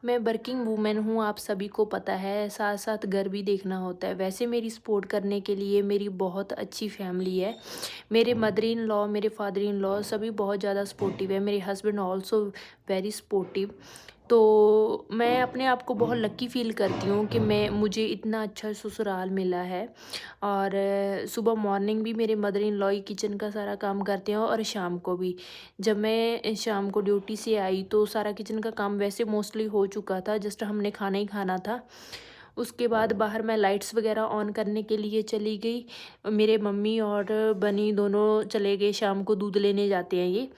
मैं working women हूँ, आप सभी को पता है, साथ साथ घर भी देखना होता है। वैसे मेरी सपोर्ट करने के लिए मेरी बहुत अच्छी फैमिली है। मेरे मदर इन लॉ, मेरे फादर इन लॉ सभी बहुत ज़्यादा सपोर्टिव है। मेरे हस्बैंड ऑल्सो वेरी सपोर्टिव। तो मैं अपने आप को बहुत लकी फ़ील करती हूँ कि मुझे इतना अच्छा ससुराल मिला है। और सुबह मॉर्निंग भी मेरे mother in law he kitchen का सारा काम करते हैं और शाम को भी। जब मैं शाम को ड्यूटी से आई तो सारा किचन का काम वैसे मोस्टली हो चुका था, जस्ट हमने खाना ही खाना था। उसके बाद बाहर मैं लाइट्स वगैरह ऑन करने के लिए चली गई। मेरे मम्मी और बनी दोनों चले गए, शाम को दूध लेने जाते हैं ये।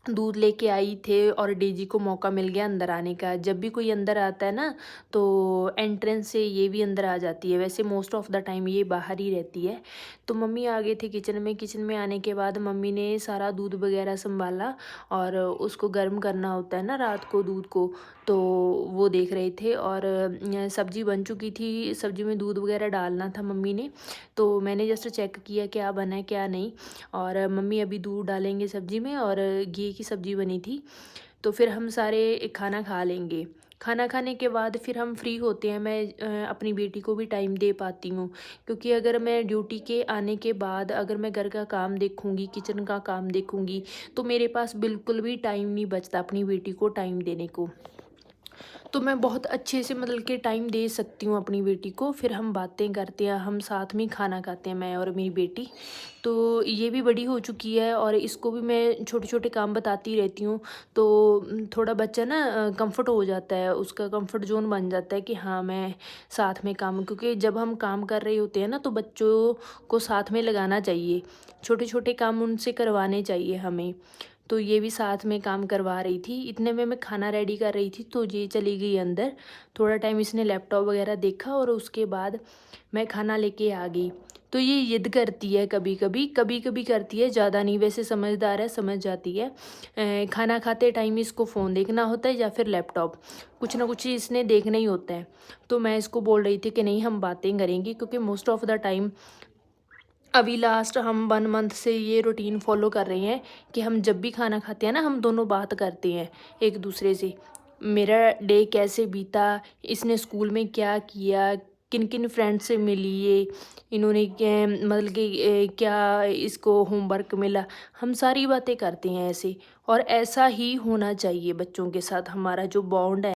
दूध लेके आई थे और डेजी को मौका मिल गया अंदर आने का। जब भी कोई अंदर आता है ना तो एंट्रेंस से ये भी अंदर आ जाती है। वैसे मोस्ट ऑफ द टाइम ये बाहर ही रहती है। तो मम्मी आ गए थे किचन में। किचन में आने के बाद मम्मी ने सारा दूध वगैरह संभाला और उसको गर्म करना होता है ना रात को दूध को, तो वो देख रहे थे। और सब्जी बन चुकी थी, सब्जी में दूध वगैरह डालना था मम्मी ने। तो मैंने जस्ट चेक किया क्या बना है क्या नहीं। और मम्मी अभी दूध डालेंगे सब्जी में और घी की सब्ज़ी बनी थी। तो फिर हम सारे खाना खा लेंगे। खाना खाने के बाद फिर हम फ्री होते हैं। मैं अपनी बेटी को भी टाइम दे पाती हूँ, क्योंकि अगर मैं ड्यूटी के आने के बाद अगर मैं घर का काम देखूँगी, किचन का काम देखूँगी, तो मेरे पास बिल्कुल भी टाइम नहीं बचता अपनी बेटी को टाइम देने को। तो मैं बहुत अच्छे से मतलब कि टाइम दे सकती हूँ अपनी बेटी को। फिर हम बातें करते हैं, हम साथ में ही खाना खाते हैं, मैं और मेरी बेटी। तो ये भी बड़ी हो चुकी है और इसको भी मैं छोटे छोटे काम बताती रहती हूँ। तो थोड़ा बच्चा ना कंफर्ट हो जाता है, उसका कंफर्ट जोन बन जाता है कि हाँ मैं साथ में काम, क्योंकि जब हम काम कर रहे होते हैं ना तो बच्चों को साथ में लगाना चाहिए, छोटे छोटे काम उनसे करवाने चाहिए हमें। तो ये भी साथ में काम करवा रही थी। इतने में मैं खाना रेडी कर रही थी तो ये चली गई अंदर। थोड़ा टाइम इसने लैपटॉप वगैरह देखा और उसके बाद मैं खाना लेके आ गई। तो ये जिद करती है, कभी कभी कभी कभी करती है, ज़्यादा नहीं। वैसे समझदार है, समझ जाती है। खाना खाते टाइम इसको फ़ोन देखना होता है या फिर लैपटॉप, कुछ ना कुछ इसने देखना ही होता है। तो मैं इसको बोल रही थी कि नहीं हम बातें करेंगे, क्योंकि मोस्ट ऑफ द टाइम अभी लास्ट हम 1 मंथ से ये रूटीन फॉलो कर रहे हैं कि हम जब भी खाना खाते हैं ना हम दोनों बात करते हैं एक दूसरे से। मेरा डे कैसे बीता, इसने स्कूल में क्या किया, किन किन फ्रेंड से मिली ये, इन्होंने मतलब कि क्या इसको होमवर्क मिला। हम सारी बातें करते हैं ऐसे। और ऐसा ही होना चाहिए बच्चों के साथ, हमारा जो बॉन्ड है